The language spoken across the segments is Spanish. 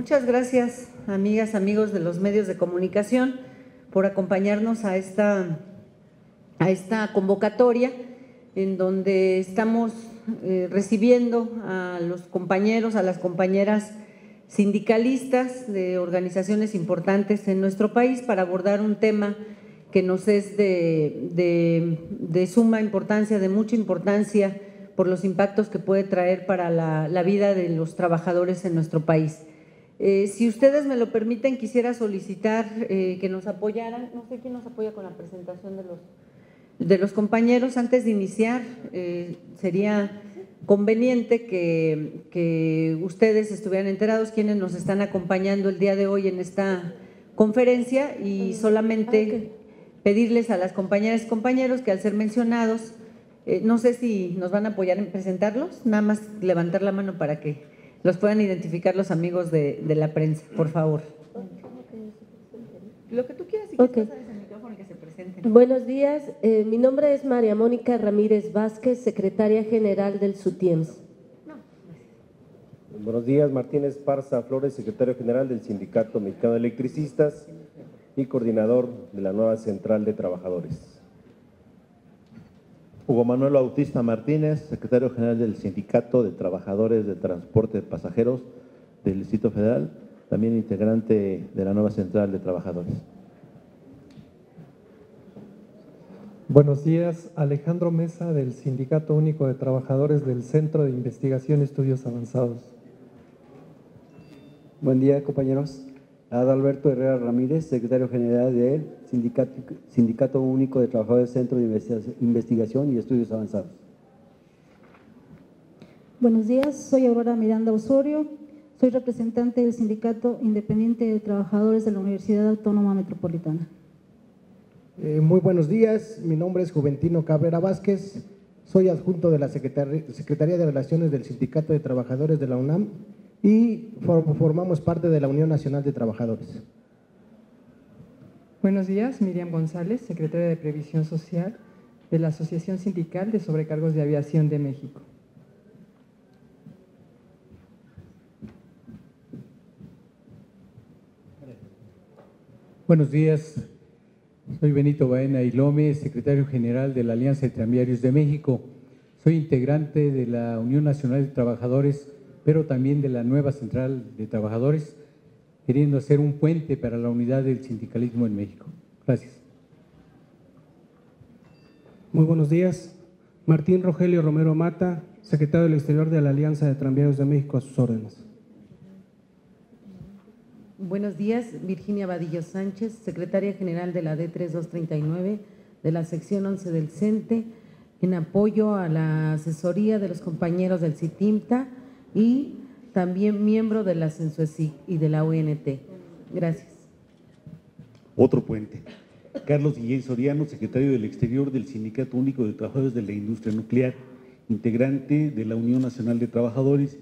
Muchas gracias, amigas, amigos de los medios de comunicación, por acompañarnos a esta convocatoria en donde estamos recibiendo a los compañeros, a las compañeras sindicalistas de organizaciones importantes en nuestro país para abordar un tema que nos es de suma importancia, de mucha importancia por los impactos que puede traer para la vida de los trabajadores en nuestro país. Si ustedes me lo permiten, quisiera solicitar que nos apoyaran, no sé quién nos apoya con la presentación de los compañeros. Antes de iniciar, sería conveniente que ustedes estuvieran enterados quienes nos están acompañando el día de hoy en esta conferencia y solamente pedirles a las compañeras y compañeros que al ser mencionados, no sé si nos van a apoyar en presentarlos, nada más levantar la mano para que los puedan identificar los amigos de la prensa, por favor. Lo que tú quieras, si quieres pasar ese micrófono y que se presenten. Buenos días, mi nombre es María Mónica Ramírez Vázquez, secretaria general del SUTIEMS. Buenos días, Martín Esparza Flores, secretario general del Sindicato Mexicano de Electricistas y coordinador de la nueva Central de Trabajadores. Hugo Manuel Bautista Martínez, secretario general del Sindicato de Trabajadores de Transporte de Pasajeros del Distrito Federal, también integrante de la nueva Central de Trabajadores. Buenos días, Alejandro Mesa del Sindicato Único de Trabajadores del Centro de Investigación y Estudios Avanzados. Buen día, compañeros. Adalberto Herrera Ramírez, secretario general del Sindicato Único de Trabajadores del Centro de Investigación y Estudios Avanzados. Buenos días, soy Aurora Miranda Osorio, soy representante del Sindicato Independiente de Trabajadores de la Universidad Autónoma Metropolitana. Muy buenos días, mi nombre es Juventino Cabrera Vázquez, soy adjunto de la Secretaría de Relaciones del Sindicato de Trabajadores de la UNAM y formamos parte de la Unión Nacional de Trabajadores. Buenos días, Miriam González, secretaria de Previsión Social de la Asociación Sindical de Sobrecargos de Aviación de México. Buenos días, soy Benito Baena Ilome, secretario general de la Alianza de Tranviarios de México. Soy integrante de la Unión Nacional de Trabajadores, pero también de la nueva Central de Trabajadores, queriendo hacer un puente para la unidad del sindicalismo en México. Gracias. Muy buenos días. Martín Rogelio Romero Mata, secretario del Exterior de la Alianza de Tranviarios de México, a sus órdenes. Buenos días, Virginia Vadillo Sánchez, secretaria general de la D3239 de la sección 11 del CENTE, en apoyo a la asesoría de los compañeros del CITIMTA y también miembro de la CENSUECIC y de la UNT. Gracias. Otro puente. Carlos Guillén Soriano, secretario del Exterior del Sindicato Único de Trabajadores de la Industria Nuclear, integrante de la Unión Nacional de Trabajadores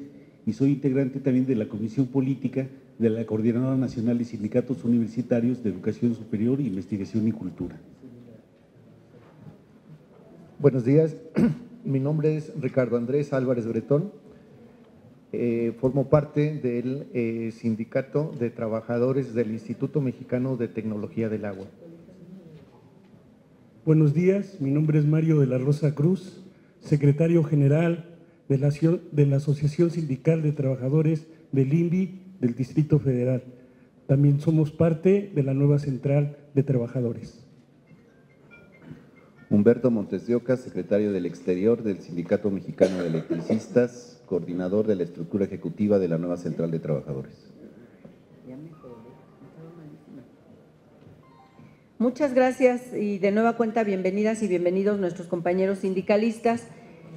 y soy integrante también de la Comisión Política de la Coordinadora Nacional de Sindicatos Universitarios de Educación Superior, Investigación y Cultura. Buenos días, mi nombre es Ricardo Andrés Álvarez Bretón, formo parte del Sindicato de Trabajadores del Instituto Mexicano de Tecnología del Agua. Buenos días, mi nombre es Mario de la Rosa Cruz, secretario general de la Asociación Sindical de Trabajadores del INVI del Distrito Federal. También somos parte de la nueva Central de Trabajadores. Humberto Montes de Oca, secretario del Exterior del Sindicato Mexicano de Electricistas, coordinador de la estructura ejecutiva de la nueva Central de Trabajadores. Muchas gracias y de nueva cuenta bienvenidas y bienvenidos nuestros compañeros sindicalistas.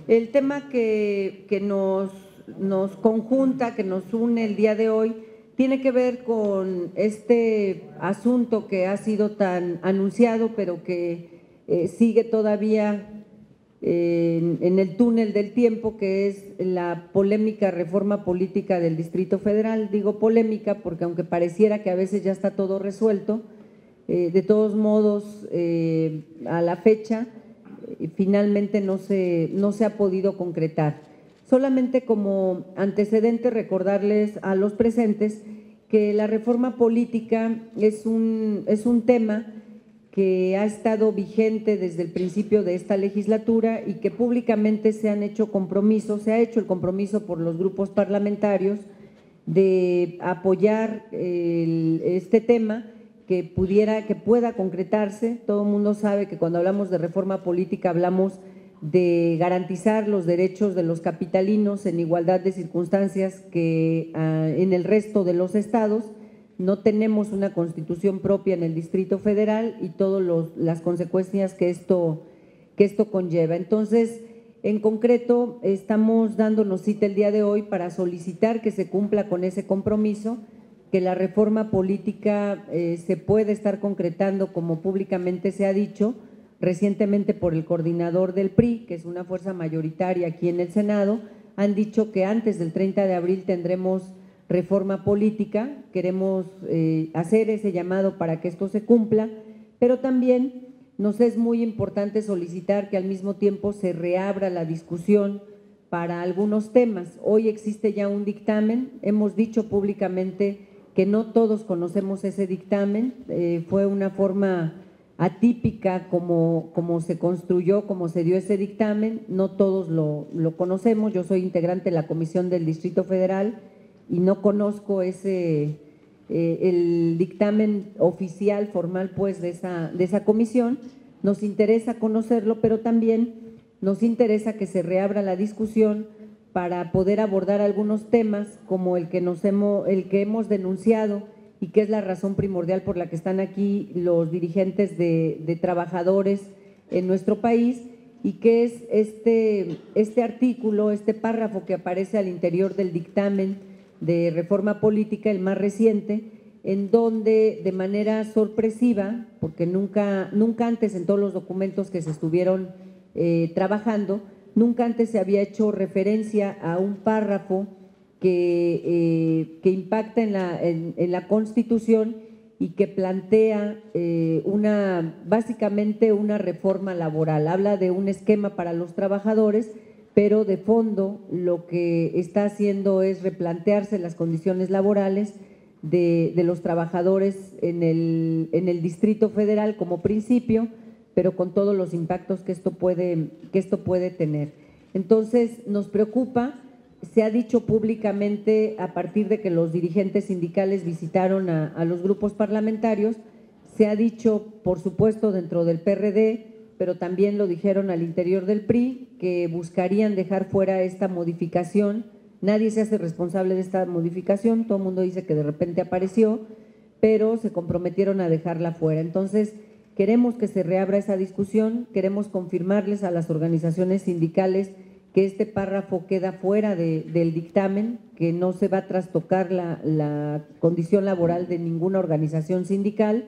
El tema que nos conjunta, que nos une el día de hoy, tiene que ver con este asunto que ha sido tan anunciado, pero que sigue todavía en el túnel del tiempo, que es la polémica reforma política del Distrito Federal. Digo polémica porque aunque pareciera que a veces ya está todo resuelto, de todos modos, a la fecha, finalmente no se ha podido concretar. Solamente como antecedente recordarles a los presentes que la reforma política es un tema que ha estado vigente desde el principio de esta legislatura y que públicamente se han hecho compromisos, se ha hecho el compromiso por los grupos parlamentarios de apoyar este tema que pueda concretarse. Todo el mundo sabe que cuando hablamos de reforma política hablamos de garantizar los derechos de los capitalinos en igualdad de circunstancias que en el resto de los estados. No tenemos una constitución propia en el Distrito Federal y todas las consecuencias que esto conlleva. Entonces, en concreto, estamos dándonos cita el día de hoy para solicitar que se cumpla con ese compromiso, que la reforma política se puede estar concretando como públicamente se ha dicho recientemente por el coordinador del PRI, que es una fuerza mayoritaria aquí en el Senado. Han dicho que antes del 30 de abril tendremos reforma política. Queremos hacer ese llamado para que esto se cumpla, pero también nos es muy importante solicitar que al mismo tiempo se reabra la discusión para algunos temas. Hoy existe ya un dictamen, hemos dicho públicamente que no todos conocemos ese dictamen, fue una forma atípica como se construyó, como se dio ese dictamen, no todos lo conocemos. Yo soy integrante de la Comisión del Distrito Federal y no conozco el dictamen oficial, formal, pues, de esa comisión. Nos interesa conocerlo, pero también nos interesa que se reabra la discusión para poder abordar algunos temas como el que hemos denunciado y que es la razón primordial por la que están aquí los dirigentes de trabajadores en nuestro país, y que es este artículo, este párrafo que aparece al interior del dictamen de reforma política, el más reciente, en donde de manera sorpresiva, porque nunca antes en todos los documentos que se estuvieron trabajando, nunca antes se había hecho referencia a un párrafo que impacta en la Constitución y que plantea básicamente una reforma laboral. Habla de un esquema para los trabajadores, pero de fondo lo que está haciendo es replantearse las condiciones laborales de los trabajadores en el Distrito Federal como principio, pero con todos los impactos que esto puede tener. Entonces, nos preocupa. Se ha dicho públicamente, a partir de que los dirigentes sindicales visitaron a los grupos parlamentarios, se ha dicho, por supuesto, dentro del PRD, pero también lo dijeron al interior del PRI, que buscarían dejar fuera esta modificación. Nadie se hace responsable de esta modificación, todo el mundo dice que de repente apareció, pero se comprometieron a dejarla fuera. Entonces, queremos que se reabra esa discusión, queremos confirmarles a las organizaciones sindicales que este párrafo queda fuera del dictamen, que no se va a trastocar la condición laboral de ninguna organización sindical,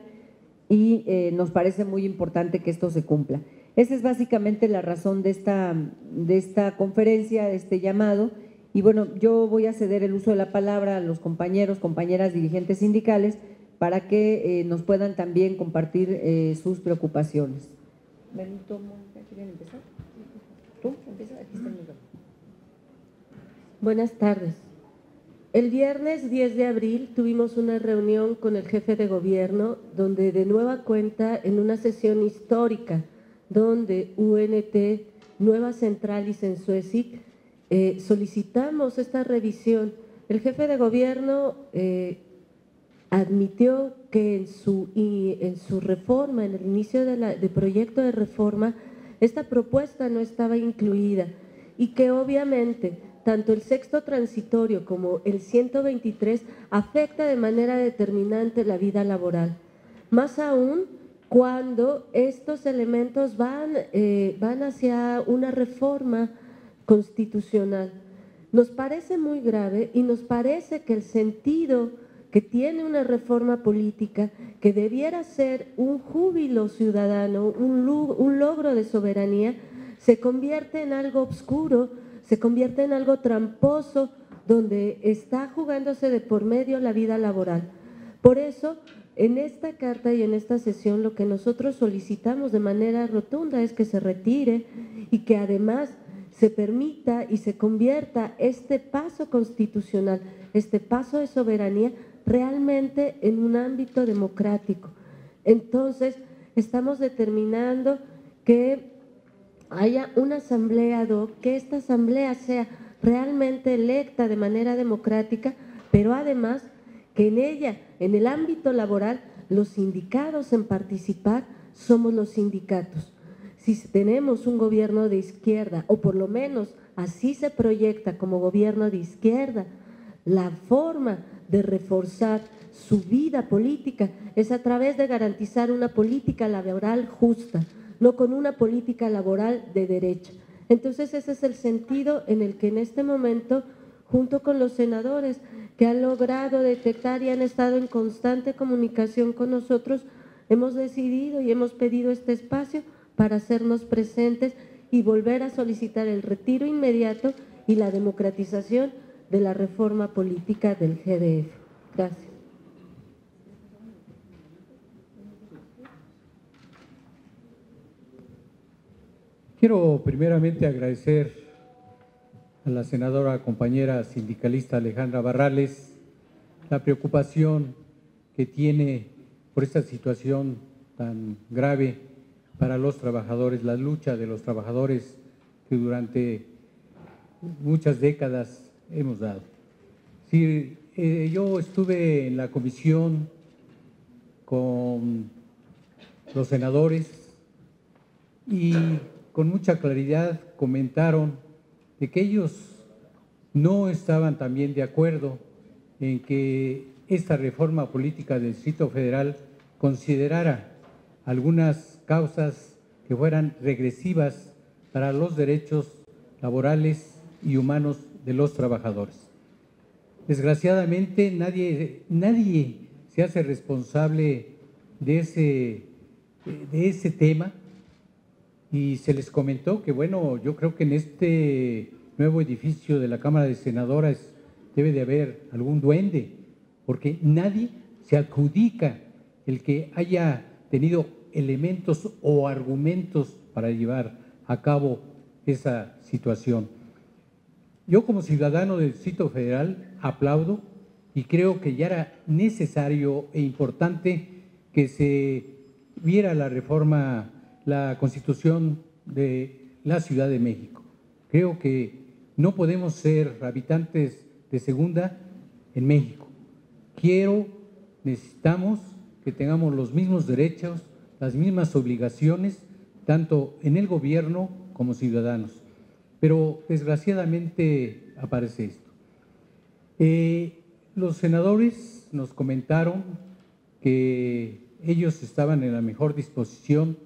y nos parece muy importante que esto se cumpla. Esa es básicamente la razón de esta conferencia, de este llamado. Y bueno, yo voy a ceder el uso de la palabra a los compañeros, compañeras dirigentes sindicales para que nos puedan también compartir sus preocupaciones. Benito, ¿quieren empezar? ¿Tú? Empieza, aquí está el micrófono. Buenas tardes. El viernes 10 de abril tuvimos una reunión con el jefe de gobierno donde de nueva cuenta, en una sesión histórica donde UNT, Nueva Central y Sensuesic solicitamos esta revisión. El jefe de gobierno admitió que en su reforma, en el inicio del proyecto de reforma, esta propuesta no estaba incluida y que obviamente tanto el sexto transitorio como el 123 afecta de manera determinante la vida laboral. Más aún cuando estos elementos van hacia una reforma constitucional. Nos parece muy grave y nos parece que el sentido que tiene una reforma política, que debiera ser un júbilo ciudadano, un logro de soberanía, se convierte en algo oscuro, se convierte en algo tramposo, donde está jugándose de por medio la vida laboral. Por eso, en esta carta y en esta sesión, lo que nosotros solicitamos de manera rotunda es que se retire y que además se permita y se convierta este paso constitucional, este paso de soberanía, realmente en un ámbito democrático. Entonces, estamos determinando que haya una asamblea ad hoc, que esta asamblea sea realmente electa de manera democrática, pero además que en ella, en el ámbito laboral, los indicados en participar somos los sindicatos. Si tenemos un gobierno de izquierda, o por lo menos así se proyecta como gobierno de izquierda, la forma de reforzar su vida política es a través de garantizar una política laboral justa, no con una política laboral de derecha. Entonces ese es el sentido en el que en este momento, junto con los senadores que han logrado detectar y han estado en constante comunicación con nosotros, hemos decidido y hemos pedido este espacio para hacernos presentes y volver a solicitar el retiro inmediato y la democratización de la reforma política del GDF. Gracias. Quiero primeramente agradecer a la senadora compañera sindicalista Alejandra Barrales la preocupación que tiene por esta situación tan grave para los trabajadores, la lucha de los trabajadores que durante muchas décadas hemos dado. Sí, yo estuve en la comisión con los senadores y con mucha claridad comentaron de que ellos no estaban también de acuerdo en que esta reforma política del Distrito Federal considerara algunas causas que fueran regresivas para los derechos laborales y humanos de los trabajadores. Desgraciadamente nadie se hace responsable de ese tema y se les comentó que, bueno, yo creo que en este nuevo edificio de la Cámara de Senadores debe de haber algún duende, porque nadie se adjudica el que haya tenido elementos o argumentos para llevar a cabo esa situación. Yo como ciudadano del Distrito Federal aplaudo y creo que ya era necesario e importante que se viera la reforma, la Constitución de la Ciudad de México. Creo que no podemos ser habitantes de segunda en México. Necesitamos que tengamos los mismos derechos, las mismas obligaciones, tanto en el gobierno como ciudadanos. Pero desgraciadamente aparece esto. Los senadores nos comentaron que ellos estaban en la mejor disposición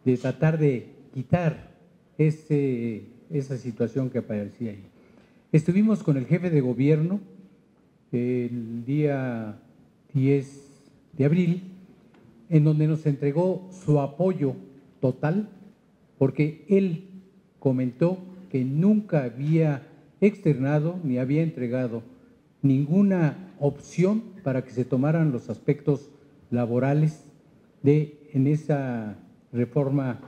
de tratar de quitar esa situación que aparecía ahí. Estuvimos con el jefe de gobierno el día 10 de abril, en donde nos entregó su apoyo total, porque él comentó que nunca había externado ni había entregado ninguna opción para que se tomaran los aspectos laborales en esa reforma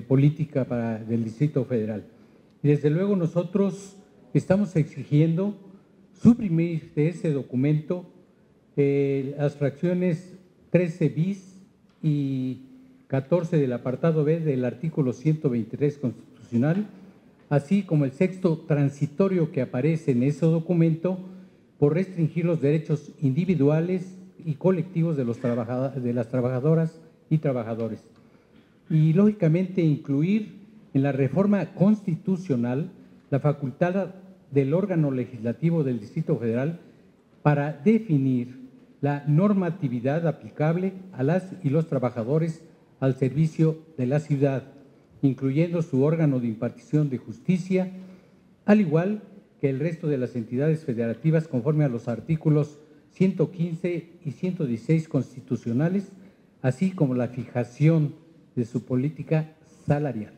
política del Distrito Federal. Y desde luego nosotros estamos exigiendo suprimir de ese documento las fracciones 13 bis y 14 del apartado B del artículo 123 constitucional, así como el sexto transitorio que aparece en ese documento por restringir los derechos individuales y colectivos de las trabajadoras y trabajadores. Y lógicamente incluir en la reforma constitucional la facultad del órgano legislativo del Distrito Federal para definir la normatividad aplicable a las y los trabajadores al servicio de la ciudad, incluyendo su órgano de impartición de justicia, al igual que el resto de las entidades federativas conforme a los artículos 115 y 116 constitucionales, así como la fijación de su política salarial.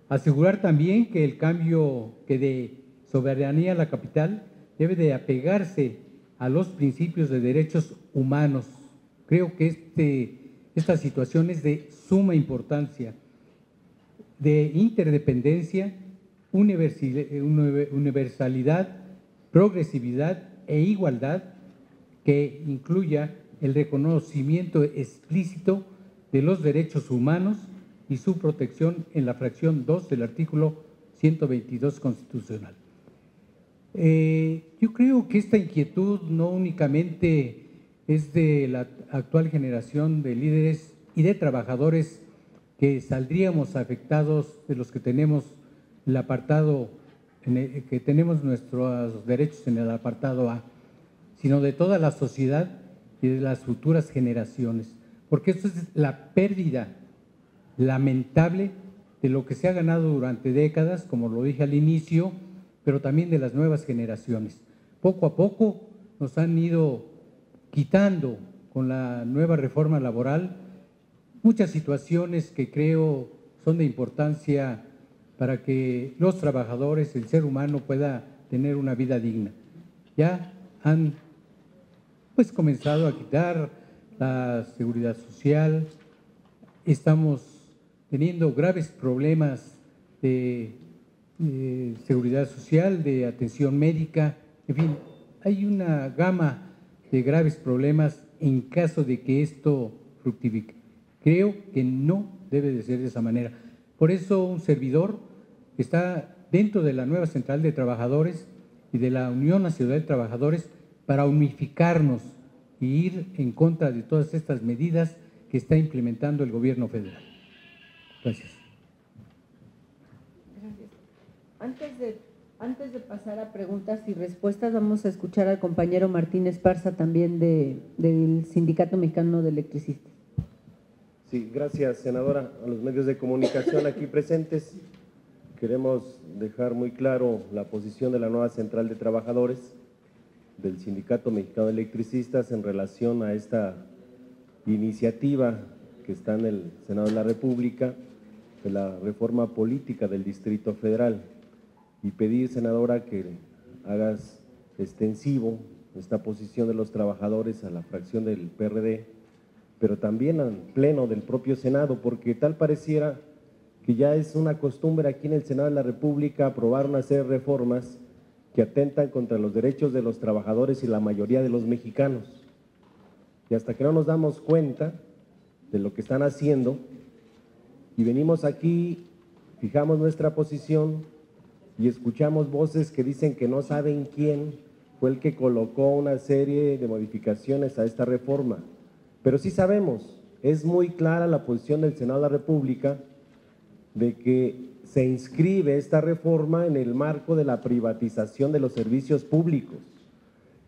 Asegurar también que el cambio de soberanía a la capital debe de apegarse a los principios de derechos humanos. Creo que esta situación es de suma importancia, de interdependencia, universalidad, progresividad e igualdad que incluya el reconocimiento explícito de los derechos humanos y su protección en la fracción 2 del artículo 122 constitucional. Yo creo que esta inquietud no únicamente es de la actual generación de líderes y de trabajadores que saldríamos afectados de los que tenemos el apartado, que tenemos nuestros derechos en el apartado A, sino de toda la sociedad y de las futuras generaciones, porque esto es la pérdida lamentable de lo que se ha ganado durante décadas, como lo dije al inicio, pero también de las nuevas generaciones. Poco a poco nos han ido quitando con la nueva reforma laboral muchas situaciones que creo son de importancia para que los trabajadores, el ser humano, pueda tener una vida digna. Ya han pues comenzado a quitar la seguridad social, estamos teniendo graves problemas de seguridad social, de atención médica, en fin, hay una gama de graves problemas en caso de que esto fructifique. Creo que no debe de ser de esa manera. Por eso un servidor está dentro de la nueva Central de Trabajadores y de la Unión Nacional de Trabajadores para unificarnos y ir en contra de todas estas medidas que está implementando el gobierno federal. Gracias. Antes de pasar a preguntas y respuestas, vamos a escuchar al compañero Martín Esparza, también del Sindicato Mexicano de Electricistas. Sí, gracias, senadora. A los medios de comunicación aquí presentes, queremos dejar muy claro la posición de la nueva Central de Trabajadores del Sindicato Mexicano de Electricistas en relación a esta iniciativa que está en el Senado de la República, de la reforma política del Distrito Federal, y pedir, senadora, que hagas extensivo esta posición de los trabajadores a la fracción del PRD, pero también al pleno del propio Senado, porque tal pareciera que ya es una costumbre aquí en el Senado de la República aprobar una serie de reformas que atentan contra los derechos de los trabajadores y la mayoría de los mexicanos. Y hasta que no nos damos cuenta de lo que están haciendo y venimos aquí, fijamos nuestra posición y escuchamos voces que dicen que no saben quién fue el que colocó una serie de modificaciones a esta reforma. Pero sí sabemos, es muy clara la posición del Senado de la República de que se inscribe esta reforma en el marco de la privatización de los servicios públicos,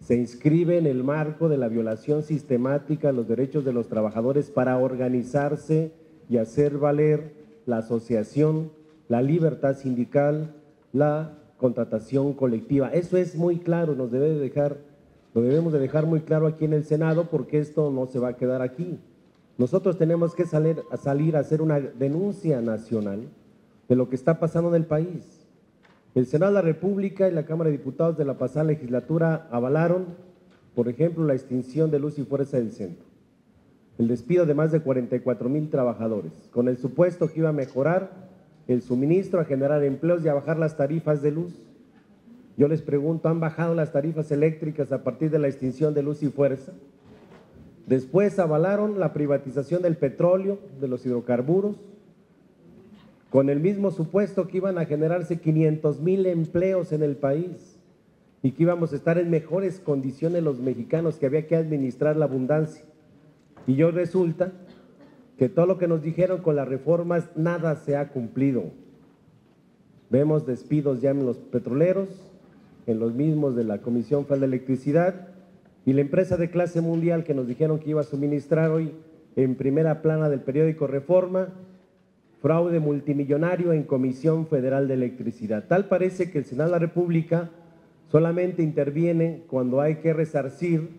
se inscribe en el marco de la violación sistemática de los derechos de los trabajadores para organizarse y hacer valer la asociación, la libertad sindical, la contratación colectiva. Eso es muy claro, lo debemos de dejar muy claro aquí en el Senado, porque esto no se va a quedar aquí. Nosotros tenemos que salir a hacer una denuncia nacional de lo que está pasando en el país. El Senado de la República y la Cámara de Diputados de la pasada legislatura avalaron, por ejemplo, la extinción de Luz y Fuerza del Centro, el despido de más de 44,000 trabajadores, con el supuesto que iba a mejorar el suministro, a generar empleos y a bajar las tarifas de luz. Yo les pregunto, ¿han bajado las tarifas eléctricas a partir de la extinción de Luz y Fuerza? Después avalaron la privatización del petróleo, de los hidrocarburos, con el mismo supuesto que iban a generarse 500,000 empleos en el país y que íbamos a estar en mejores condiciones los mexicanos, que había que administrar la abundancia. Y yo resulta que todo lo que nos dijeron con las reformas, nada se ha cumplido. Vemos despidos ya en los petroleros, en los mismos de la Comisión Federal de Electricidad, y la empresa de clase mundial que nos dijeron que iba a suministrar hoy en primera plana del periódico Reforma, fraude multimillonario en Comisión Federal de Electricidad. Tal parece que el Senado de la República solamente interviene cuando hay que resarcir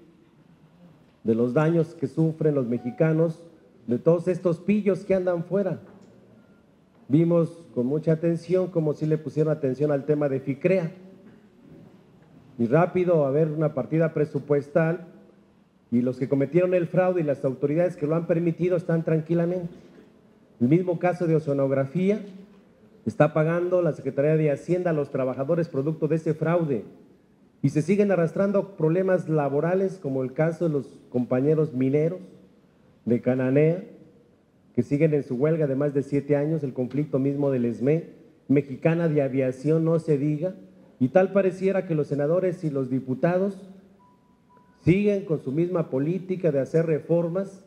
de los daños que sufren los mexicanos de todos estos pillos que andan fuera. Vimos con mucha atención como si le pusieron atención al tema de FICREA. Y rápido a ver una partida presupuestal y los que cometieron el fraude y las autoridades que lo han permitido están tranquilamente. El mismo caso de oceanografía, está pagando la Secretaría de Hacienda a los trabajadores producto de ese fraude. y se siguen arrastrando problemas laborales como el caso de los compañeros mineros de Cananea, que siguen en su huelga de más de 7 años, el conflicto mismo del ESME, Mexicana de Aviación, no se diga, y tal pareciera que los senadores y los diputados siguen con su misma política de hacer reformas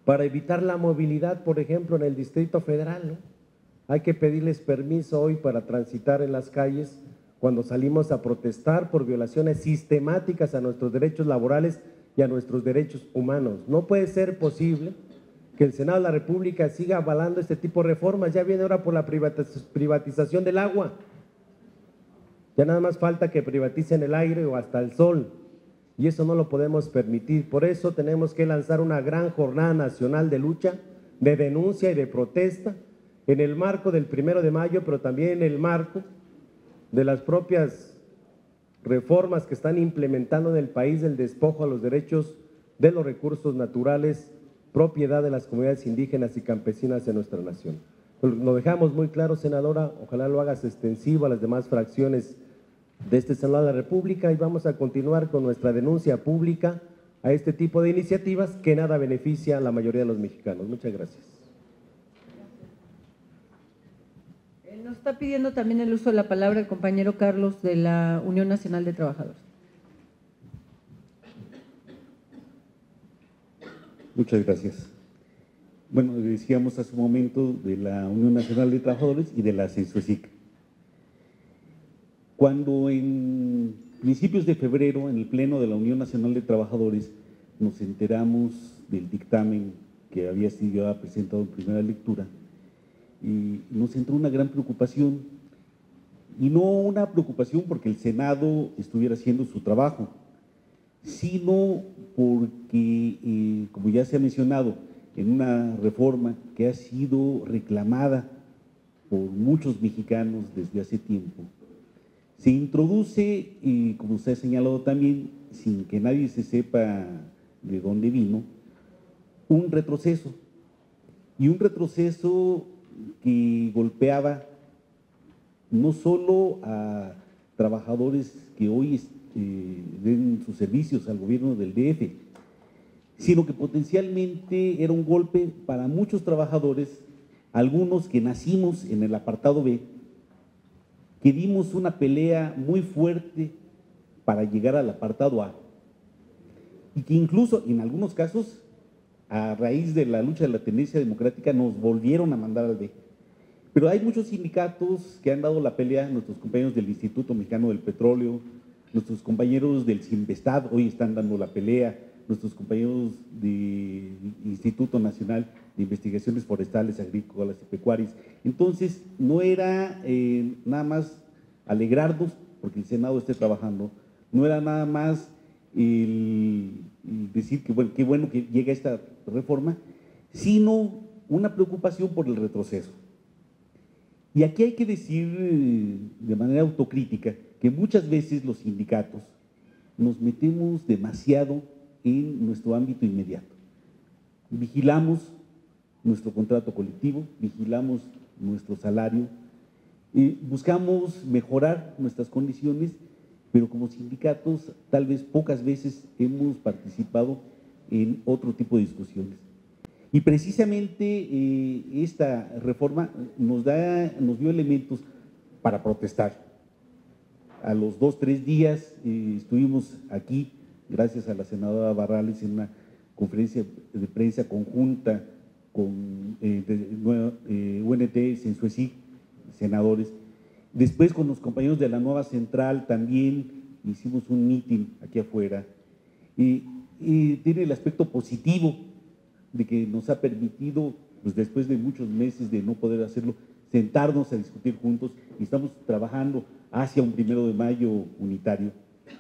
para evitar la movilidad, por ejemplo, en el Distrito Federal, ¿no? Hay que pedirles permiso hoy para transitar en las calles cuando salimos a protestar por violaciones sistemáticas a nuestros derechos laborales y a nuestros derechos humanos. No puede ser posible que el Senado de la República siga avalando este tipo de reformas. Ya viene ahora por la privatización del agua. Ya nada más falta que privaticen el aire o hasta el sol. Y eso no lo podemos permitir. Por eso tenemos que lanzar una gran jornada nacional de lucha, de denuncia y de protesta en el marco del 1 de mayo, pero también en el marco de las propias reformas que están implementando en el país del despojo a los derechos de los recursos naturales, propiedad de las comunidades indígenas y campesinas de nuestra nación. Lo dejamos muy claro, senadora, ojalá lo hagas extensivo a las demás fracciones de este Senado de la República y vamos a continuar con nuestra denuncia pública a este tipo de iniciativas que nada beneficia a la mayoría de los mexicanos. Muchas gracias. Nos está pidiendo también el uso de la palabra el compañero Carlos de la Unión Nacional de Trabajadores. Muchas gracias. Bueno, decíamos hace un momento de la Unión Nacional de Trabajadores y de la CENSUECIC. Cuando en principios de febrero, en el Pleno de la Unión Nacional de Trabajadores, nos enteramos del dictamen que había sido ya presentado en primera lectura, y nos entró una gran preocupación, y no una preocupación porque el Senado estuviera haciendo su trabajo, sino porque, como ya se ha mencionado, en una reforma que ha sido reclamada por muchos mexicanos desde hace tiempo, se introduce, y como usted ha señalado también, sin que nadie se sepa de dónde vino, un retroceso, y un retroceso que golpeaba no solo a trabajadores que hoy den sus servicios al gobierno del DF, sino que potencialmente era un golpe para muchos trabajadores, algunos que nacimos en el apartado B, que dimos una pelea muy fuerte para llegar al apartado A, y que incluso en algunos casos, a raíz de la lucha de la tendencia democrática, nos volvieron a mandar al B. Pero hay muchos sindicatos que han dado la pelea, nuestros compañeros del Instituto Mexicano del Petróleo, nuestros compañeros del Sinvestad hoy están dando la pelea, nuestros compañeros del Instituto Nacional de Investigaciones Forestales, Agrícolas y Pecuarias. Entonces, no era nada más alegrarnos porque el Senado esté trabajando, no era nada más decir que bueno, qué bueno que llega esta reforma, sino una preocupación por el retroceso. Y aquí hay que decir de manera autocrítica que muchas veces los sindicatos nos metemos demasiado en nuestro ámbito inmediato. Vigilamos nuestro contrato colectivo, vigilamos nuestro salario, buscamos mejorar nuestras condiciones, pero como sindicatos tal vez pocas veces hemos participado en otro tipo de discusiones. Y precisamente esta reforma nos dio elementos para protestar. A los 2 o 3 días estuvimos aquí, gracias a la senadora Barrales, en una conferencia de prensa conjunta con UNT, CENSUECIC, senadores. Después con los compañeros de la nueva central también hicimos un meeting aquí afuera. Y tiene el aspecto positivo de que nos ha permitido, pues después de muchos meses de no poder hacerlo, sentarnos a discutir juntos, y estamos trabajando hacia un 1 de mayo unitario.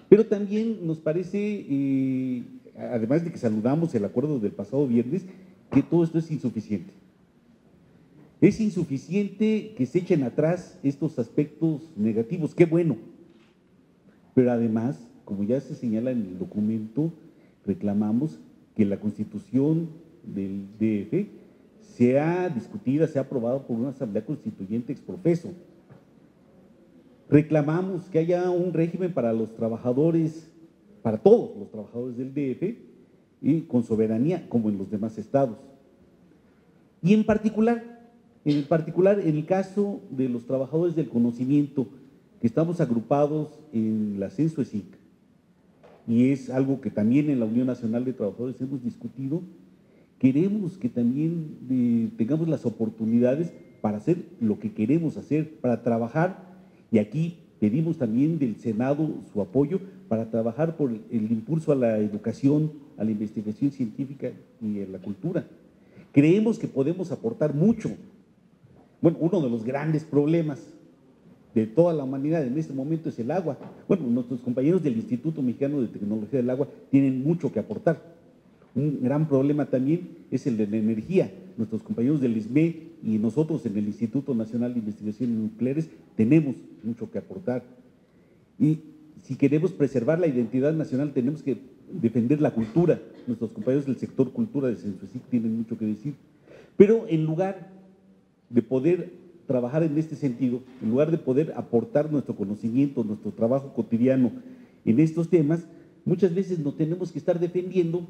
Pero también nos parece, además de que saludamos el acuerdo del pasado viernes, que todo esto es insuficiente. Es insuficiente que se echen atrás estos aspectos negativos, qué bueno. Pero además, como ya se señala en el documento, reclamamos que la Constitución del DF sea discutida, sea aprobada por una asamblea constituyente ex profeso. Reclamamos que haya un régimen para los trabajadores, para todos los trabajadores del DF, y con soberanía, como en los demás estados. Y en particular, en el caso de los trabajadores del conocimiento, que estamos agrupados en la CENSUECIC, y es algo que también en la Unión Nacional de Trabajadores hemos discutido, queremos que también tengamos las oportunidades para hacer lo que queremos hacer, para trabajar, y aquí pedimos también del Senado su apoyo para trabajar por el impulso a la educación, a la investigación científica y a la cultura. Creemos que podemos aportar mucho. Bueno, uno de los grandes problemas de toda la humanidad en este momento es el agua. Bueno, nuestros compañeros del Instituto Mexicano de Tecnología del Agua tienen mucho que aportar. Un gran problema también es el de la energía. Nuestros compañeros del ISME y nosotros en el Instituto Nacional de Investigaciones Nucleares tenemos mucho que aportar. Y si queremos preservar la identidad nacional, tenemos que defender la cultura. Nuestros compañeros del sector cultura de CENSUECIC tienen mucho que decir. Pero en lugar de poder trabajar en este sentido, en lugar de poder aportar nuestro conocimiento, nuestro trabajo cotidiano en estos temas, muchas veces nos tenemos que estar defendiendo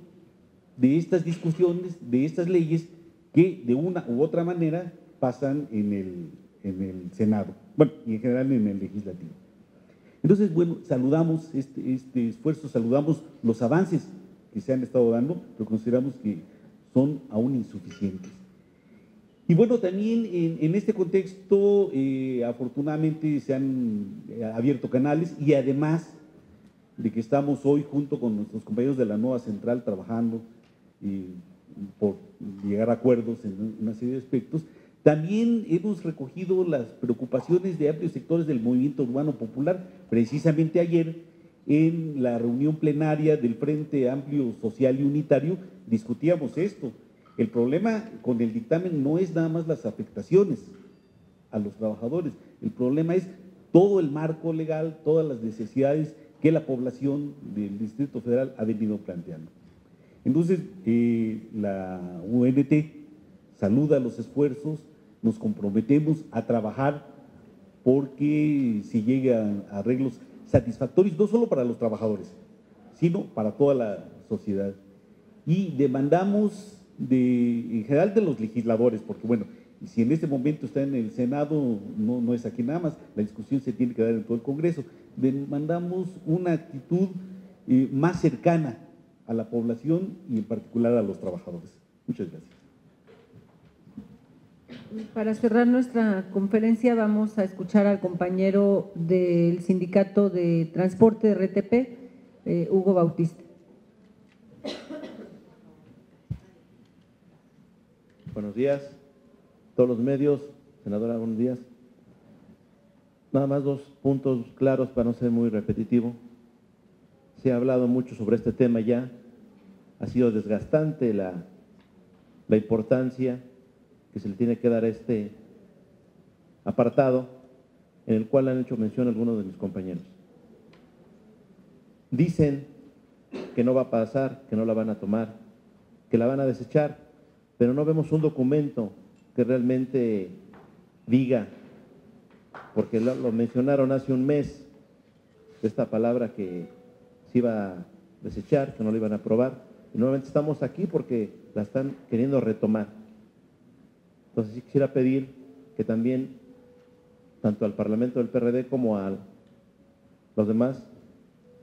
de estas discusiones, de estas leyes que de una u otra manera pasan en el Senado, bueno, y en general en el Legislativo. Entonces, bueno, saludamos este esfuerzo, saludamos los avances que se han estado dando, pero consideramos que son aún insuficientes. Y bueno, también en este contexto, afortunadamente se han abierto canales y además de que estamos hoy junto con nuestros compañeros de la nueva central trabajando por llegar a acuerdos en una serie de aspectos, también hemos recogido las preocupaciones de amplios sectores del movimiento urbano popular. Precisamente ayer, en la reunión plenaria del Frente Amplio Social y Unitario, discutíamos esto. El problema con el dictamen no es nada más las afectaciones a los trabajadores, el problema es todo el marco legal, todas las necesidades que la población del Distrito Federal ha venido planteando. Entonces, la UNT saluda los esfuerzos, nos comprometemos a trabajar porque se llegue a arreglos satisfactorios, no solo para los trabajadores, sino para toda la sociedad. Y demandamos en general de los legisladores, porque bueno, si en este momento está en el Senado, no es aquí nada más, la discusión se tiene que dar en todo el Congreso, demandamos una actitud más cercana a la población y en particular a los trabajadores. Muchas gracias. Para cerrar nuestra conferencia vamos a escuchar al compañero del Sindicato de Transporte de RTP, Hugo Bautista. Buenos días, todos los medios. Senadora, buenos días. Nada más dos puntos claros para no ser muy repetitivo. Se ha hablado mucho sobre este tema ya. Ha sido desgastante la importancia que se le tiene que dar a este apartado, en el cual han hecho mención algunos de mis compañeros. Dicen que no va a pasar, que no la van a tomar, que la van a desechar, pero no vemos un documento que realmente diga, porque lo mencionaron hace un mes, esta palabra que se iba a desechar, que no la iban a aprobar, y nuevamente estamos aquí porque la están queriendo retomar. Entonces sí quisiera pedir que también, tanto al Parlamento del PRD como a los demás,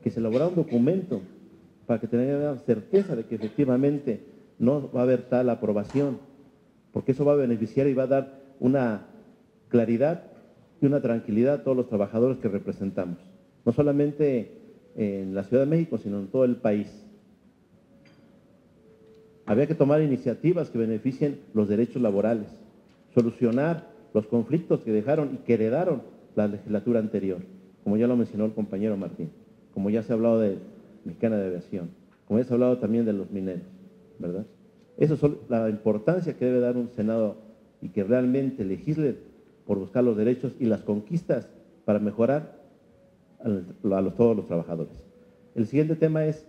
que se elaborara un documento para que tengan certeza de que efectivamente no va a haber tal aprobación, porque eso va a beneficiar y va a dar una claridad y una tranquilidad a todos los trabajadores que representamos, no solamente en la Ciudad de México, sino en todo el país. Había que tomar iniciativas que beneficien los derechos laborales, solucionar los conflictos que dejaron y que heredaron la legislatura anterior, como ya lo mencionó el compañero Martín, como ya se ha hablado de Mexicana de Aviación, como ya se ha hablado también de los mineros, ¿verdad? Eso es la importancia que debe dar un Senado y que realmente legisle por buscar los derechos y las conquistas para mejorar a todos los trabajadores. El siguiente tema es,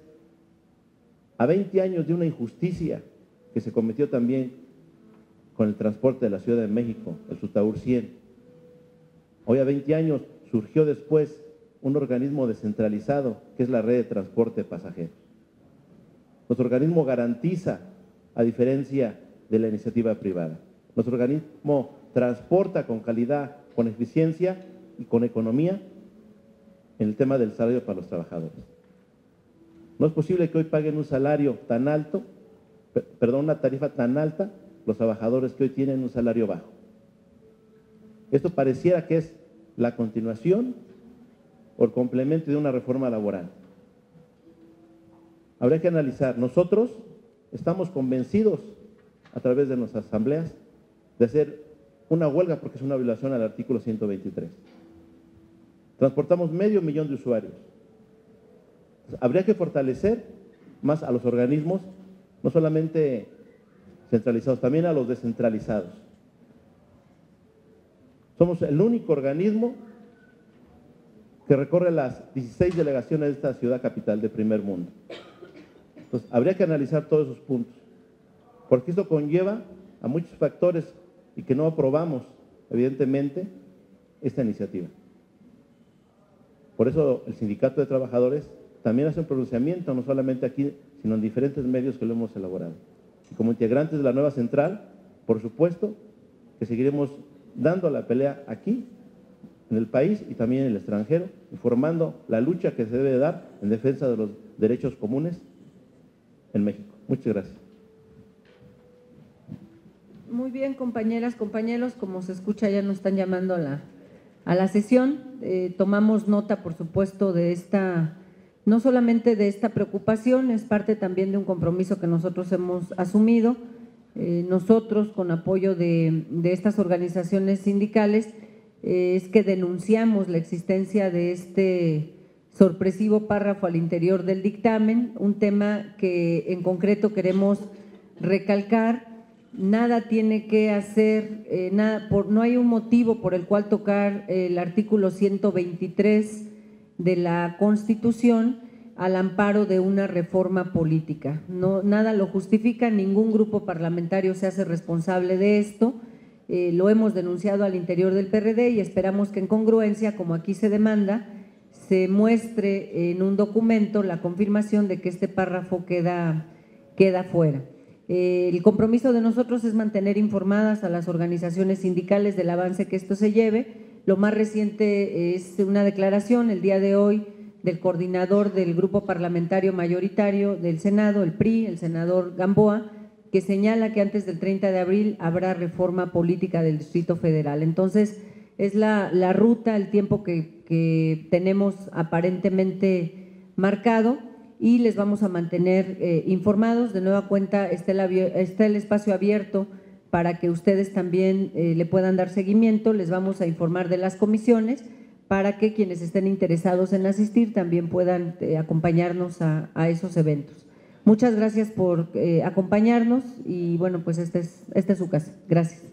a 20 años de una injusticia que se cometió también con el transporte de la Ciudad de México, el Sutaur 100. Hoy a 20 años surgió después un organismo descentralizado, que es la red de transporte de pasajeros. Nuestro organismo garantiza, a diferencia de la iniciativa privada. Nuestro organismo transporta con calidad, con eficiencia y con economía en el tema del salario para los trabajadores. No es posible que hoy paguen un salario tan alto, una tarifa tan alta, los trabajadores que hoy tienen un salario bajo. Esto pareciera que es la continuación o el complemento de una reforma laboral. Habría que analizar. Nosotros estamos convencidos, a través de nuestras asambleas, de hacer una huelga porque es una violación al artículo 123. Transportamos 500,000 de usuarios. Habría que fortalecer más a los organismos, no solamente centralizados, también a los descentralizados. Somos el único organismo que recorre las 16 delegaciones de esta ciudad capital de primer mundo. Entonces, habría que analizar todos esos puntos, porque esto conlleva a muchos factores y que no aprobamos, evidentemente, esta iniciativa. Por eso el Sindicato de Trabajadores también hace un pronunciamiento, no solamente aquí, sino en diferentes medios que lo hemos elaborado. Y como integrantes de la nueva central, por supuesto, que seguiremos dando la pelea aquí, en el país y también en el extranjero, informando la lucha que se debe dar en defensa de los derechos comunes en México. Muchas gracias. Muy bien, compañeras, compañeros, como se escucha ya nos están llamando a la sesión. Tomamos nota, por supuesto, de esta, no solamente de esta preocupación, es parte también de un compromiso que nosotros hemos asumido. Nosotros, con apoyo de estas organizaciones sindicales, es que denunciamos la existencia de este sorpresivo párrafo al interior del dictamen, un tema que en concreto queremos recalcar. Nada tiene que hacer, no hay un motivo por el cual tocar el artículo 123 de la Constitución al amparo de una reforma política. No, nada lo justifica, ningún grupo parlamentario se hace responsable de esto. Lo hemos denunciado al interior del PRD y esperamos que en congruencia, como aquí se demanda, se muestre en un documento la confirmación de que este párrafo queda fuera. El compromiso de nosotros es mantener informadas a las organizaciones sindicales del avance que esto se lleve. Lo más reciente es una declaración el día de hoy del coordinador del grupo parlamentario mayoritario del Senado, el PRI, el senador Gamboa, que señala que antes del 30 de abril habrá reforma política del Distrito Federal. Entonces, es la ruta, el tiempo que tenemos aparentemente marcado y les vamos a mantener informados. De nueva cuenta está el espacio abierto para que ustedes también le puedan dar seguimiento. Les vamos a informar de las comisiones para que quienes estén interesados en asistir también puedan acompañarnos a esos eventos. Muchas gracias por acompañarnos y bueno, pues esta es su casa. Gracias.